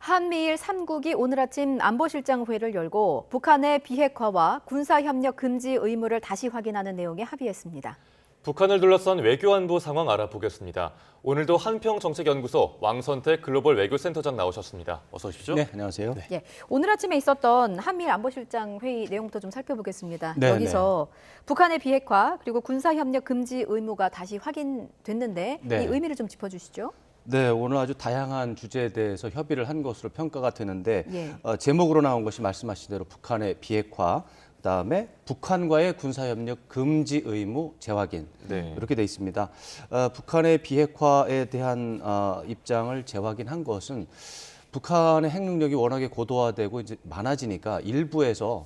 한미일 3국이 오늘 아침 안보실장회를 열고 북한의 비핵화와 군사협력 금지 의무를 다시 확인하는 내용에 합의했습니다. 북한을 둘러싼 외교안보 상황 알아보겠습니다. 오늘도 한평정책연구소 왕선택 글로벌 외교센터장 나오셨습니다. 어서 오십시오. 네, 안녕하세요. 예, 오늘 아침에 있었던 한미일 안보실장 회의 내용부터 좀 살펴보겠습니다. 네, 여기서 북한의 비핵화 그리고 군사협력 금지 의무가 다시 확인됐는데 네. 이 의미를 좀 짚어주시죠. 네, 오늘 아주 다양한 주제에 대해서 협의를 한 것으로 평가가 되는데 예. 제목으로 나온 것이 말씀하신 대로 북한의 비핵화, 그다음에 북한과의 군사협력 금지 의무 재확인 네. 이렇게 돼 있습니다. 북한의 비핵화에 대한 입장을 재확인한 것은 북한의 핵 능력이 워낙에 고도화되고 이제 많아지니까 일부에서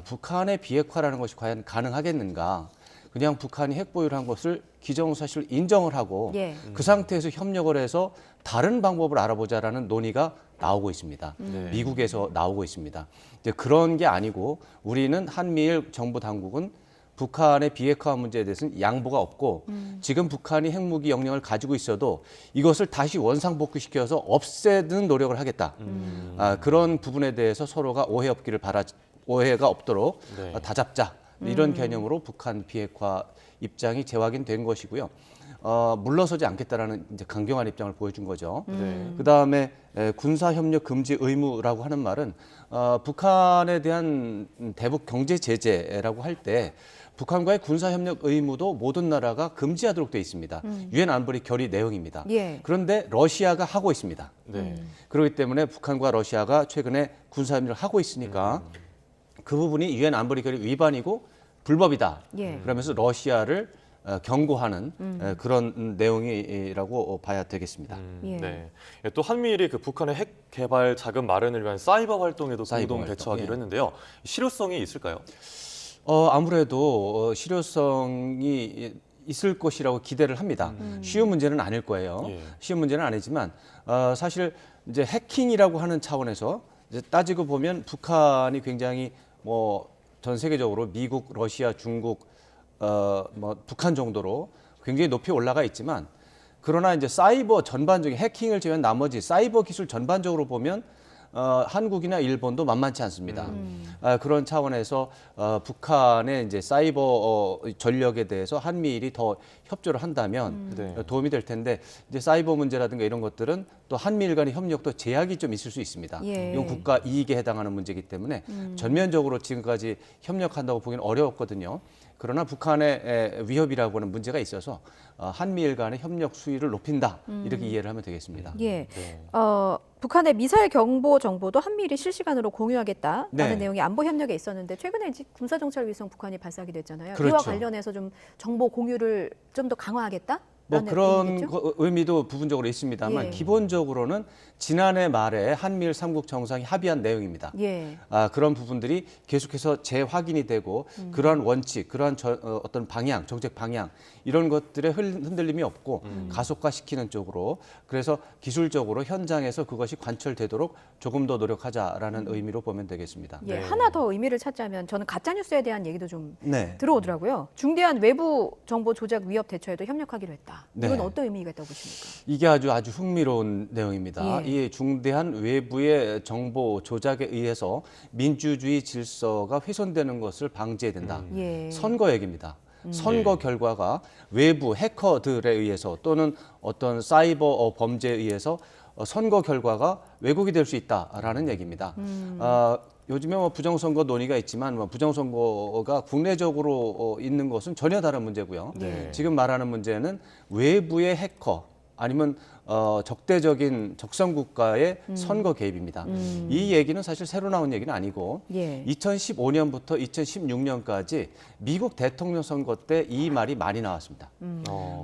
북한의 비핵화라는 것이 과연 가능하겠는가? 그냥 북한이 핵 보유를 한 것을 기정사실 인정을 하고 예. 그 상태에서 협력을 해서 다른 방법을 알아보자라는 논의가 나오고 있습니다. 네. 미국에서 나오고 있습니다. 이제 그런 게 아니고 우리는 한미일 정부 당국은 북한의 비핵화 문제에 대해서는 양보가 없고 지금 북한이 핵무기 역량을 가지고 있어도 이것을 다시 원상복귀시켜서 없애는 노력을 하겠다. 그런 부분에 대해서 서로가 오해가 없도록 네. 다잡자. 이런 개념으로 북한 비핵화 입장이 재확인된 것이고요. 물러서지 않겠다라는 이제 강경한 입장을 보여준 거죠. 네. 그다음에 군사협력 금지 의무라고 하는 말은 북한에 대한 대북 경제 제재라고 할 때 북한과의 군사협력 의무도 모든 나라가 금지하도록 되어 있습니다. 유엔 안보리 결의 내용입니다. 예. 그런데 러시아가 하고 있습니다. 네. 그렇기 때문에 북한과 러시아가 최근에 군사협력을 하고 있으니까 그 부분이 유엔 안보리 결의 위반이고 불법이다. 예. 그러면서 러시아를 경고하는 그런 내용이라고 봐야 되겠습니다. 예. 네. 또 한미일이 그 북한의 핵 개발 자금 마련을 위한 사이버 활동에도 사이버 공동 활동, 대처하기로 예. 했는데요. 실효성이 있을까요? 아무래도 실효성이 있을 것이라고 기대를 합니다. 쉬운 문제는 아닐 거예요. 예. 쉬운 문제는 아니지만 사실 이제 해킹이라고 하는 차원에서 이제 따지고 보면 북한이 굉장히 전 세계적으로 미국, 러시아, 중국, 북한 정도로 굉장히 높이 올라가 있지만 그러나 이제 사이버 전반적인 해킹을 제외한 나머지 사이버 기술 전반적으로 보면 한국이나 일본도 만만치 않습니다. 그런 차원에서 북한의 이제 사이버 전력에 대해서 한미일이 더 협조를 한다면 네. 도움이 될 텐데 이제 사이버 문제라든가 이런 것들은 또 한미일 간의 협력도 제약이 좀 있을 수 있습니다. 예. 이건 국가 이익에 해당하는 문제이기 때문에 전면적으로 지금까지 협력한다고 보기는 어려웠거든요. 그러나 북한의 위협이라고 하는 문제가 있어서 한미일 간의 협력 수위를 높인다 이렇게 이해를 하면 되겠습니다. 예. 네. 북한의 미사일 경보 정보도 한미일이 실시간으로 공유하겠다라는 네. 내용이 안보 협력에 있었는데 최근에 이제 군사정찰 위성 북한이 발사하기도 했잖아요. 그렇죠. 이와 관련해서 좀 정보 공유를 좀 더 강화하겠다? 그런 의미도 부분적으로 있습니다만 예. 기본적으로는 지난해 말에 한미일 3국 정상이 합의한 내용입니다. 예. 그런 부분들이 계속해서 재확인이 되고 그러한 원칙, 그러한 어떤 방향, 정책 방향 이런 것들에 흔들림이 없고 가속화시키는 쪽으로 그래서 기술적으로 현장에서 그것이 관철되도록 조금 더 노력하자라는 의미로 보면 되겠습니다. 예. 네. 하나 더 의미를 찾자면 저는 가짜 뉴스에 대한 얘기도 좀 네. 들어오더라고요. 중대한 외부 정보 조작 위협 대처에도 협력하기로 했다. 이건 네. 어떤 의미가 있다고 보십니까? 이게 아주 흥미로운 내용입니다. 예. 이 중대한 외부의 정보 조작에 의해서 민주주의 질서가 훼손되는 것을 방지해야 된다. 예. 선거 얘기입니다. 선거 결과가 외부 해커들에 의해서 또는 어떤 사이버 범죄에 의해서 선거 결과가 왜곡이 될 수 있다라는 얘기입니다. 요즘에 부정선거 논의가 있지만 부정선거가 국내적으로 있는 것은 전혀 다른 문제고요. 네. 지금 말하는 문제는 외부의 해커 아니면 적대적인 적성 국가의 선거 개입입니다. 이 얘기는 사실 새로 나온 얘기는 아니고 예. 2015년부터 2016년까지 미국 대통령 선거 때 이 말이 많이 나왔습니다.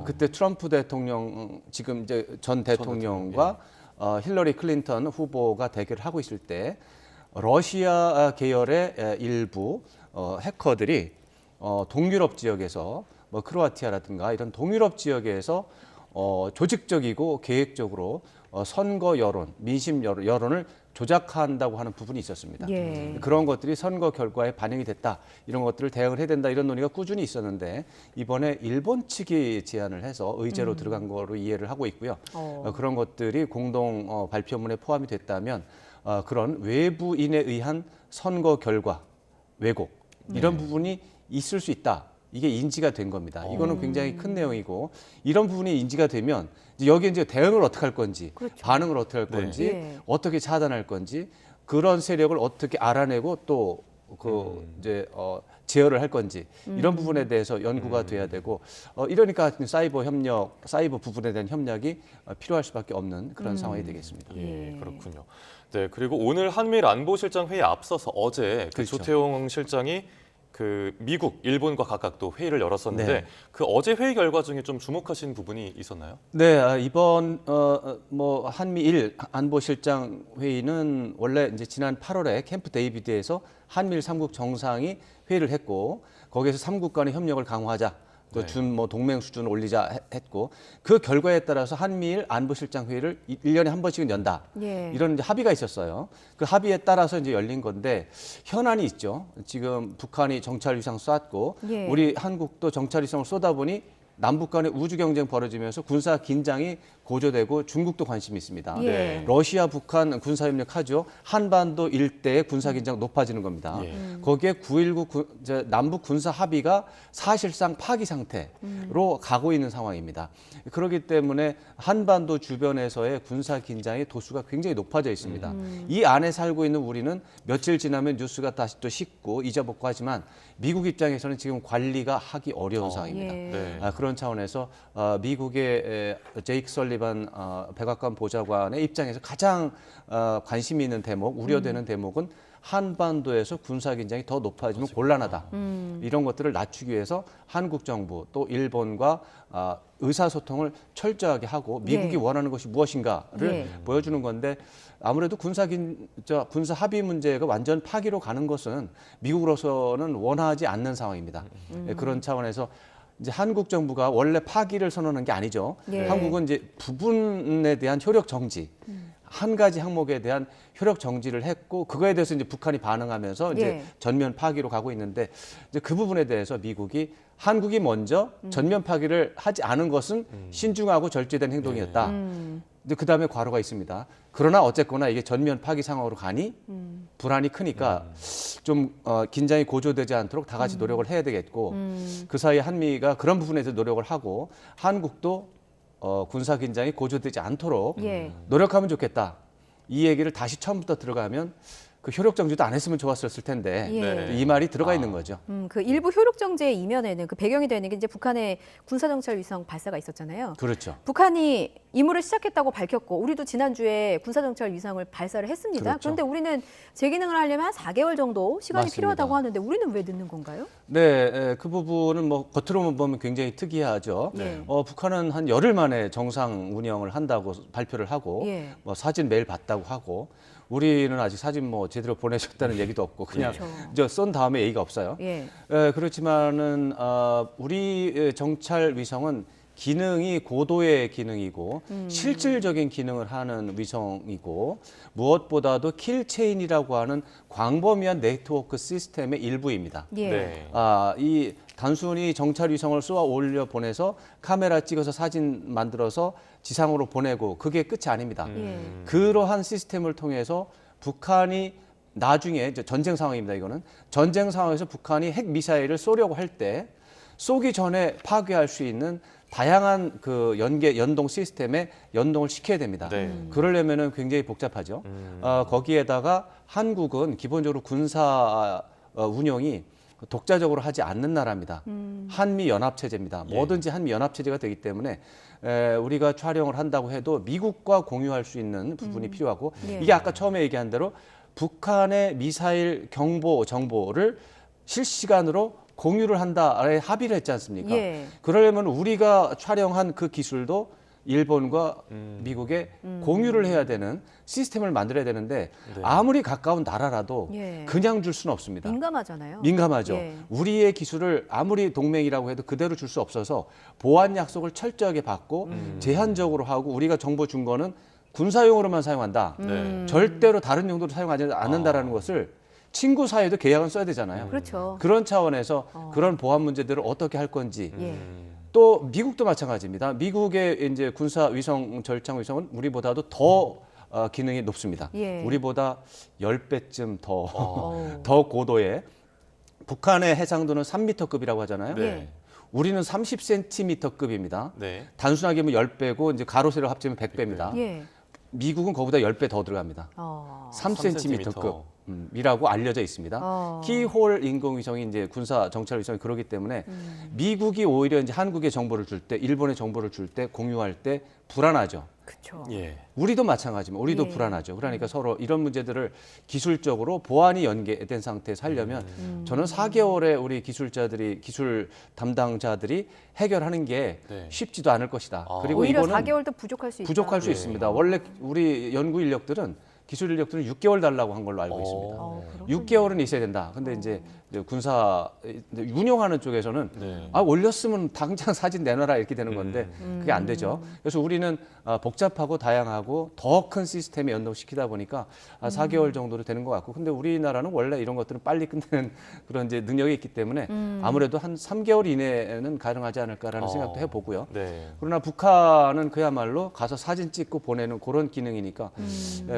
그때 트럼프 대통령 지금 이제 전 대통령과 힐러리 클린턴 후보가 대결을 하고 있을 때 러시아 계열의 일부 해커들이 동유럽 지역에서 크로아티아라든가 이런 동유럽 지역에서 조직적이고 계획적으로 선거 여론, 민심 여론을 조작한다고 하는 부분이 있었습니다. 예. 그런 것들이 선거 결과에 반영이 됐다. 이런 것들을 대응을 해야 된다. 이런 논의가 꾸준히 있었는데 이번에 일본 측이 제안을 해서 의제로 들어간 거로 이해를 하고 있고요. 그런 것들이 공동 발표문에 포함이 됐다면 그런 외부인에 의한 선거 결과 왜곡 이런 부분이 있을 수 있다. 이게 인지가 된 겁니다. 이거는 굉장히 큰 내용이고 이런 부분이 인지가 되면 여기에 이제 대응을 어떻게 할 건지, 그렇죠. 반응을 어떻게 할 건지, 예. 어떻게 차단할 건지 그런 세력을 어떻게 알아내고 또 이제 제어를 할 건지 이런 부분에 대해서 연구가 돼야 되고 이러니까 사이버 협력, 사이버 부분에 대한 협력이 필요할 수밖에 없는 그런 상황이 되겠습니다. 예, 그렇군요. 네, 그리고 오늘 한미일 안보실장 회의에 앞서서 어제 그 그렇죠. 조태용 실장이 그 미국, 일본과 각각 또 회의를 열었었는데 네. 그 어제 회의 결과 중에 좀 주목하신 부분이 있었나요? 네, 이번 뭐 한미일 안보실장 회의는 원래 이제 지난 8월에 캠프 데이비드에서 한미일 3국 정상이 회의를 했고 거기에서 3국 간의 협력을 강화하자. 또 뭐 동맹 수준을 올리자 했고 그 결과에 따라서 한미일 안보실장 회의를 1년에 한 번씩은 연다. 예. 이런 이제 합의가 있었어요. 그 합의에 따라서 이제 열린 건데 현안이 있죠. 지금 북한이 정찰 위상 쐈고 예. 우리 한국도 정찰 위상을 쏘다 보니 남북 간의 우주 경쟁 벌어지면서 군사 긴장이 고조되고 중국도 관심이 있습니다. 예. 러시아, 북한 군사 협력하죠. 한반도 일대의 군사 긴장 높아지는 겁니다. 거기에 9.19 남북 군사 합의가 사실상 파기 상태로 가고 있는 상황입니다. 그렇기 때문에 한반도 주변에서의 군사 긴장의 도수가 굉장히 높아져 있습니다. 이 안에 살고 있는 우리는 며칠 지나면 뉴스가 다시 또 식고 잊어먹고 하지만 미국 입장에서는 지금 관리가 하기 어려운 상황입니다. 예. 네. 그런 차원에서 미국의 제이크 설리반 백악관 보좌관의 입장에서 가장 관심이 있는 대목, 우려되는 대목은 한반도에서 군사 긴장이 더 높아지면 곤란하다. 이런 것들을 낮추기 위해서 한국 정부 또 일본과 의사소통을 철저하게 하고 미국이 예. 원하는 것이 무엇인가를 예. 보여주는 건데 아무래도 군사 합의 문제가 완전 파기로 가는 것은 미국으로서는 원하지 않는 상황입니다. 그런 차원에서 이제 한국 정부가 원래 파기를 선언한 게 아니죠. 예. 한국은 이제 부분에 대한 효력 정지, 한 가지 항목에 대한 효력 정지를 했고 그거에 대해서 이제 북한이 반응하면서 이제 예. 전면 파기로 가고 있는데 이제 그 부분에 대해서 미국이 한국이 먼저 전면 파기를 하지 않은 것은 신중하고 절제된 행동이었다. 이제 그 다음에 괄호가 있습니다. 그러나 어쨌거나 이게 전면 파기 상황으로 가니 불안이 크니까 좀 긴장이 고조되지 않도록 다 같이 노력을 해야 되겠고 그 사이에 한미가 그런 부분에서 노력을 하고 한국도 군사 긴장이 고조되지 않도록 예. 노력하면 좋겠다. 이 얘기를 다시 처음부터 들어가면 그 효력 정지도 안 했으면 좋았을 텐데 예. 이 말이 들어가 있는 거죠. 그 일부 효력 정지의 이면에는 그 배경이 되는 게 이제 북한의 군사 정찰 위성 발사가 있었잖아요. 그렇죠. 북한이 임무를 시작했다고 밝혔고 우리도 지난주에 군사 정찰 위성을 발사를 했습니다. 그렇죠. 그런데 우리는 재기능을 하려면 한 4개월 정도 시간이 맞습니다. 필요하다고 하는데 우리는 왜 늦는 건가요? 네, 그 부분은 뭐 겉으로만 보면 굉장히 특이하죠. 네. 북한은 한 열흘 만에 정상 운영을 한다고 발표를 하고 예. 뭐 사진 매일 봤다고 하고 우리는 아직 사진 뭐 제대로 보내셨다는 얘기도 없고 그냥 그렇죠. 쏜 다음에 얘기가 없어요. 예. 그렇지만은 우리 정찰 위성은 기능이 고도의 기능이고 실질적인 기능을 하는 위성이고 무엇보다도 킬체인이라고 하는 광범위한 네트워크 시스템의 일부입니다. 예. 네. 이 단순히 정찰 위성을 쏘아 올려 보내서 카메라 찍어서 사진 만들어서 지상으로 보내고 그게 끝이 아닙니다. 예. 그러한 시스템을 통해서 북한이 나중에 이제 전쟁 상황입니다. 이거는 전쟁 상황에서 북한이 핵 미사일을 쏘려고 할 때 쏘기 전에 파괴할 수 있는 다양한 그 연동 시스템에 연동을 시켜야 됩니다. 네. 그러려면은 굉장히 복잡하죠. 거기에다가 한국은 기본적으로 군사 운영이 독자적으로 하지 않는 나라입니다. 한미 연합 체제입니다. 뭐든지 한미 연합 체제가 되기 때문에 우리가 촬영을 한다고 해도 미국과 공유할 수 있는 부분이 필요하고 예. 이게 아까 처음에 얘기한 대로 북한의 미사일 경보 정보를 실시간으로 공유를 한다에 합의를 했지 않습니까? 예. 그러려면 우리가 촬영한 그 기술도 일본과 미국에 공유를 해야 되는 시스템을 만들어야 되는데 아무리 가까운 나라라도 예. 그냥 줄 수는 없습니다. 민감하잖아요. 민감하죠. 예. 우리의 기술을 아무리 동맹이라고 해도 그대로 줄 수 없어서 보안 약속을 철저하게 받고 제한적으로 하고 우리가 정보 준 거는 군사용으로만 사용한다. 네. 절대로 다른 용도로 사용하지 않는다라는 것을 친구 사이에도 계약은 써야 되잖아요. 그렇죠. 그런 차원에서 그런 보안 문제들을 어떻게 할 건지. 예. 또 미국도 마찬가지입니다. 미국의 이제 군사 위성 절창 위성은 우리보다도 더 기능이 높습니다. 예. 우리보다 10배쯤 더 어. 더 고도의 북한의 해상도는 3m급이라고 하잖아요. 네. 우리는 30cm급입니다. 네. 단순하게 뭐 10배고 이제 가로 세로 합치면 100배입니다. 예. 미국은 그거보다 10배 더 들어갑니다. 3cm급. 이라고 알려져 있습니다. 키홀 인공위성이 이제 군사 정찰 위성이 그러기 때문에 미국이 오히려 이제 한국의 정보를 줄 때, 일본의 정보를 줄 때, 공유할 때 불안하죠. 그렇죠. 예. 우리도 마찬가지입니다. 우리도 예. 불안하죠. 그러니까 서로 이런 문제들을 기술적으로 보안이 연계된 상태에서 하려면 저는 4개월에 우리 기술자들이 기술 담당자들이 해결하는 게 네. 쉽지도 않을 것이다. 그리고 오히려 이거는 4개월도 부족할 수 있다. 부족할 수 예. 있습니다. 원래 우리 연구 인력들은 기술 인력들은 6개월 달라고 한 걸로 알고 있습니다. 그렇군요. 6개월은 있어야 된다. 근데 이제 군사 운영하는 쪽에서는 네. 올렸으면 당장 사진 내놔라 이렇게 되는 건데 그게 안 되죠. 그래서 우리는 복잡하고 다양하고 더 큰 시스템에 연동시키다 보니까 4개월 정도로 되는 것 같고, 근데 우리나라는 원래 이런 것들은 빨리 끝내는 그런 이제 능력이 있기 때문에 아무래도 한 3개월 이내는 가능하지 않을까라는 생각도 해보고요. 네. 그러나 북한은 그야말로 가서 사진 찍고 보내는 그런 기능이니까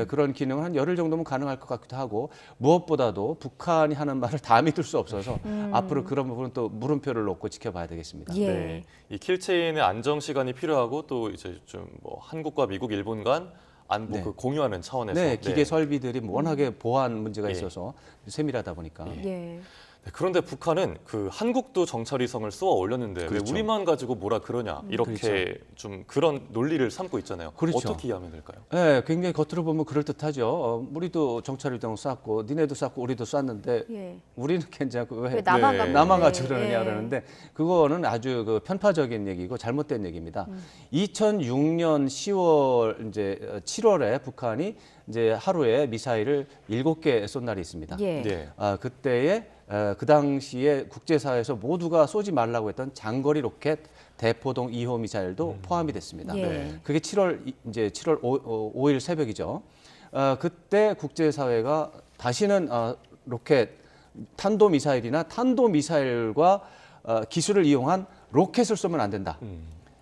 그런 기능은 한 열흘 정도면 가능할 것 같기도 하고, 무엇보다도 북한이 하는 말을 다 믿을 수 없어서 앞으로 그런 부분은 또 물음표를 놓고 지켜봐야 되겠습니다. 예. 네. 이 킬체인의 안정 시간이 필요하고 또 이제 좀 뭐 한국과 미국, 일본 간 안보 네. 그 공유하는 차원에서 네, 기계 설비들이 워낙에 보안 문제가 예. 있어서 세밀하다 보니까. 예. 네, 그런데 북한은 그 한국도 정찰위성을 쏘아 올렸는데 그렇죠. 왜 우리만 가지고 뭐라 그러냐 이렇게 좀 그런 논리를 삼고 있잖아요. 그렇죠. 어떻게 이해하면 될까요? 네, 굉장히 겉으로 보면 그럴듯하죠. 우리도 정찰위성 쐈고 니네도 쐈고 우리도 쐈는데 예. 우리는 괜찮고 왜 나만 네. 가면 나만 돼? 가지 그러느냐 예. 그러는데 그거는 아주 그 편파적인 얘기고 잘못된 얘기입니다. 2006년 10월 이제 7월에 북한이 이제 하루에 미사일을 7개 쏜 날이 있습니다. 예. 네. 그때에 그 당시에 국제사회에서 모두가 쏘지 말라고 했던 장거리 로켓 대포동 2호 미사일도 포함이 됐습니다. 예. 네. 그게 7월 5일 새벽이죠. 그때 국제사회가 다시는 로켓 탄도 미사일이나 탄도 미사일과 기술을 이용한 로켓을 쏘면 안 된다.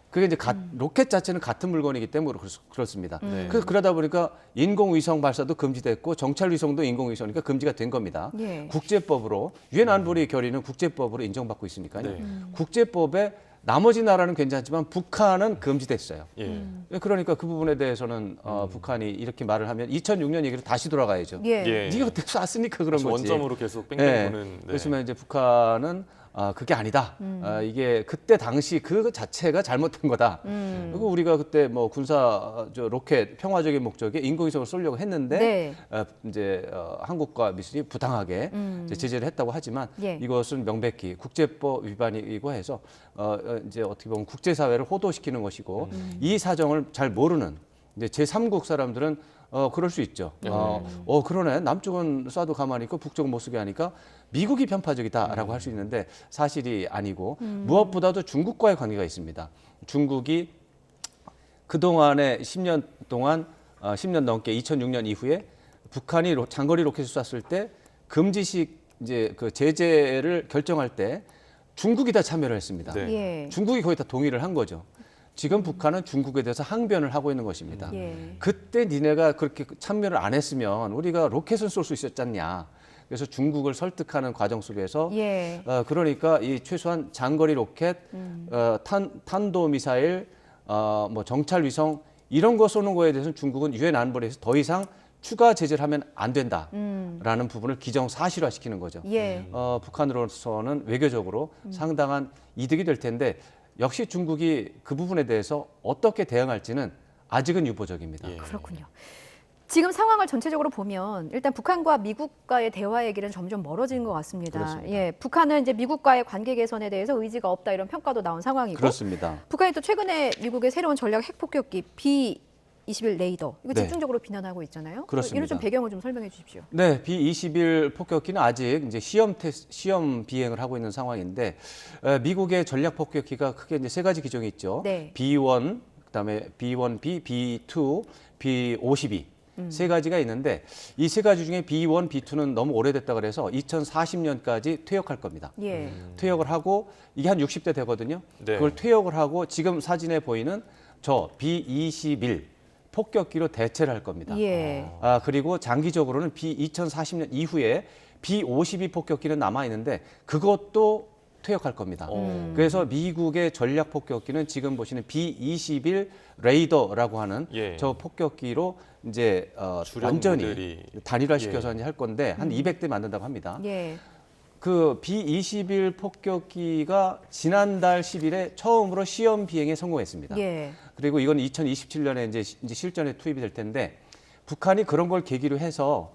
그게 이제 로켓 자체는 같은 물건이기 때문에 그렇습니다. 네. 그러다 보니까 인공위성 발사도 금지됐고 정찰위성도 인공위성이니까 금지가 된 겁니다. 예. 국제법으로 유엔 안보리 결의는 국제법으로 인정받고 있으니까요. 네. 국제법에 나머지 나라는 괜찮지만 북한은 금지됐어요. 예. 그러니까 그 부분에 대해서는 북한이 이렇게 말을 하면 2006년 얘기로 다시 돌아가야죠. 예. 예. 네가 그때 쐈으니까 그런 거지. 원점으로 계속 뺑뺑 네. 도는. 네. 그렇지만 이제 북한은 그게 아니다. 이게 그때 당시 그 자체가 잘못된 거다. 그리고 우리가 그때 뭐 군사 로켓 평화적인 목적에 인공위성을 쏘려고 했는데 네. 이제 한국과 미술이 부당하게 이제 제재를 했다고 하지만 예. 이것은 명백히 국제법 위반이고 해서 이제 어떻게 보면 국제사회를 호도시키는 것이고 이 사정을 잘 모르는 이제 제3국 사람들은 그럴 수 있죠. 그러네. 남쪽은 쏴도 가만히 있고 북쪽은 못 쏘게 하니까 미국이 편파적이다라고 할 수 있는데 사실이 아니고 무엇보다도 중국과의 관계가 있습니다. 중국이 그동안에 10년 동안 10년 넘게 2006년 이후에 북한이 장거리 로켓을 쐈을 때 금지식 이제 그 제재를 결정할 때 중국이 다 참여를 했습니다. 네. 예. 중국이 거의 다 동의를 한 거죠. 지금 북한은 중국에 대해서 항변을 하고 있는 것입니다. 예. 그때 니네가 그렇게 참여를 안 했으면 우리가 로켓은 쏠 수 있었잖냐. 그래서 중국을 설득하는 과정 속에서 예. 그러니까 이 최소한 장거리 로켓, 탄도 미사일, 뭐 정찰 위성 이런 거 쏘는 거에 대해서는 중국은 유엔 안보리에서 더 이상 추가 제재를 하면 안 된다라는 부분을 기정사실화시키는 거죠. 예. 북한으로서는 외교적으로 상당한 이득이 될 텐데 역시 중국이 그 부분에 대해서 어떻게 대응할지는 아직은 유보적입니다. 예. 그렇군요. 지금 상황을 전체적으로 보면 일단 북한과 미국과의 대화의 길은 점점 멀어지는 것 같습니다. 그렇습니다. 예, 북한은 이제 미국과의 관계 개선에 대해서 의지가 없다 이런 평가도 나온 상황이고, 그렇습니다. 북한이 또 최근에 미국의 새로운 전략 핵폭격기 B-21 레이더 이거 네. 집중적으로 비난하고 있잖아요. 그렇습니다. 이런 좀 배경을 좀 설명해 주십시오. 네, B-21 폭격기는 아직 이제 시험 비행을 하고 있는 상황인데 미국의 전략 폭격기가 크게 이제 세 가지 기종이 있죠. 네. B1, 그다음에 B1B, B2, B-52 세 가지가 있는데 이 세 가지 중에 B1, B2는 너무 오래됐다 그래서 2040년까지 퇴역할 겁니다. 예. 퇴역을 하고 이게 한 60대 되거든요. 네. 그걸 퇴역을 하고 지금 사진에 보이는 저 B-21 폭격기로 대체를 할 겁니다. 예. 그리고 장기적으로는 2040년 이후에 B-52 폭격기는 남아 있는데 그것도 퇴역할 겁니다. 그래서 미국의 전략 폭격기는 지금 보시는 B-21 레이더라고 하는 예. 저 폭격기로 이제 완전히 주력들이 단일화시켜서 이제 할 건데 한 200대 만든다고 합니다. 예. 그 B-21 폭격기가 지난달 10일에 처음으로 시험 비행에 성공했습니다. 예. 그리고 이건 2027년에 이제 실전에 투입이 될 텐데 북한이 그런 걸 계기로 해서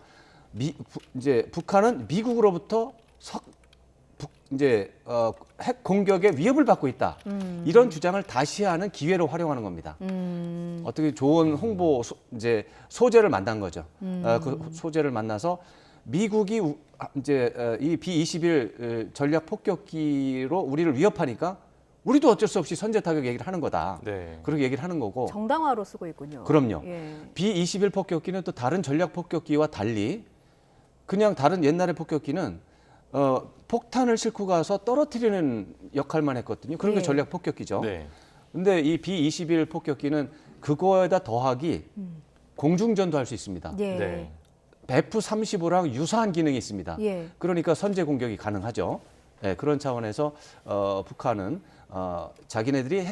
이제 북한은 미국으로부터 핵 공격의 위협을 받고 있다. 이런 주장을 다시 하는 기회로 활용하는 겁니다. 어떻게 좋은 홍보 이제 소재를 만난 거죠. 그 소재를 만나서 미국이 이제 이 B-21 전략 폭격기로 우리를 위협하니까 우리도 어쩔 수 없이 선제 타격 얘기를 하는 거다. 네. 그렇게 얘기를 하는 거고. 정당화로 쓰고 있군요. 그럼요. 예. B-21 폭격기는 또 다른 전략 폭격기와 달리 그냥 다른 옛날의 폭격기는 폭탄을 싣고 가서 떨어뜨리는 역할만 했거든요. 그런 게 예. 전략 폭격기죠. 네. 근데 이 B-21 폭격기는 그거에다 더하기 공중전도 할 수 있습니다. 예. 네. F-35랑 유사한 기능이 있습니다. 예. 그러니까 선제 공격이 가능하죠. 네, 그런 차원에서 북한은 자기네들이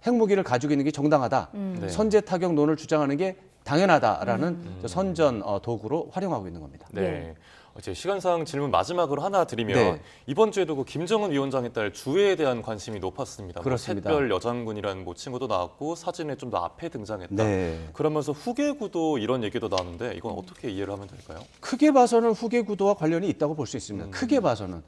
핵무기를 가지고 있는 게 정당하다. 네. 선제 타격론을 주장하는 게 당연하다라는 선전 도구로 활용하고 있는 겁니다. 네. 이제 시간상 질문 마지막으로 하나 드리면 네. 이번 주에도 그 김정은 위원장에 따라 주해에 대한 관심이 높았습니다. 그렇습니다. 샛별 여장군이라는 친구도 나왔고 사진에 좀 더 앞에 등장했다. 네. 그러면서 후계구도 이런 얘기도 나왔는데 이건 어떻게 이해를 하면 될까요? 크게 봐서는 후계 구도와 관련이 있다고 볼 수 있습니다. 크게 봐서는.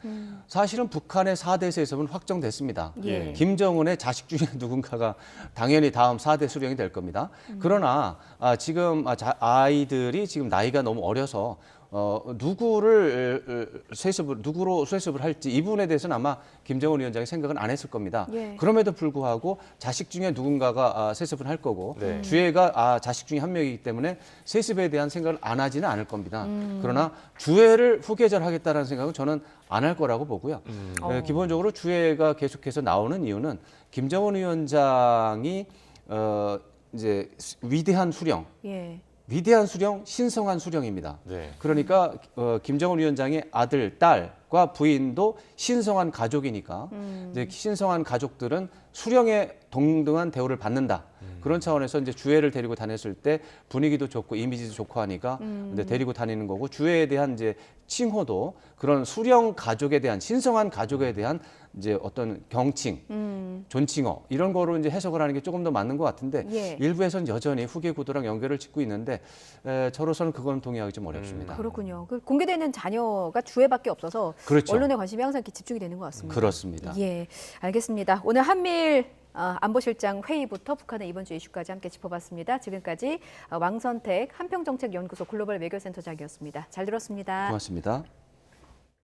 사실은 북한의 4대 세습은 확정됐습니다. 예. 김정은의 자식 중에 누군가가 당연히 다음 4대 수령이 될 겁니다. 그러나 지금 아이들이 지금 나이가 너무 어려서 누구로 세습을 할지 이 부분에 대해서는 아마 김정은 위원장이 생각은 안 했을 겁니다. 예. 그럼에도 불구하고 자식 중에 누군가가 세습을 할 거고 네. 주해가 자식 중에 한 명이기 때문에 세습에 대한 생각을 안 하지는 않을 겁니다. 그러나 주해를 후계절하겠다는 생각은 저는 안 할 거라고 보고요. 기본적으로 주해가 계속해서 나오는 이유는 김정은 위원장이 이제 위대한 수령, 예. 위대한 수령, 신성한 수령입니다. 네. 그러니까 김정은 위원장의 아들, 딸과 부인도 신성한 가족이니까 이제 신성한 가족들은 수령에 동등한 대우를 받는다. 그런 차원에서 이제 주해를 데리고 다녔을 때 분위기도 좋고 이미지도 좋고 하니까 근데 데리고 다니는 거고 주해에 대한 이제 칭호도 그런 수령 가족에 대한 신성한 가족에 대한 이제 어떤 경칭, 존칭어 이런 거로 이제 해석을 하는 게 조금 더 맞는 것 같은데 예. 일부에서는 여전히 후계 구도랑 연결을 짓고 있는데 저로서는 그건 동의하기 좀 어렵습니다. 그렇군요. 그 공개되는 자녀가 주해밖에 없어서 그렇죠. 언론의 관심이 항상 이렇게 집중이 되는 것 같습니다. 그렇습니다. 예, 알겠습니다. 오늘 한미일 안보실장 회의부터 북한의 이번 주 이슈까지 함께 짚어봤습니다. 지금까지 왕선택 한평정책연구소 글로벌 외교센터장이었습니다. 잘 들었습니다. 고맙습니다.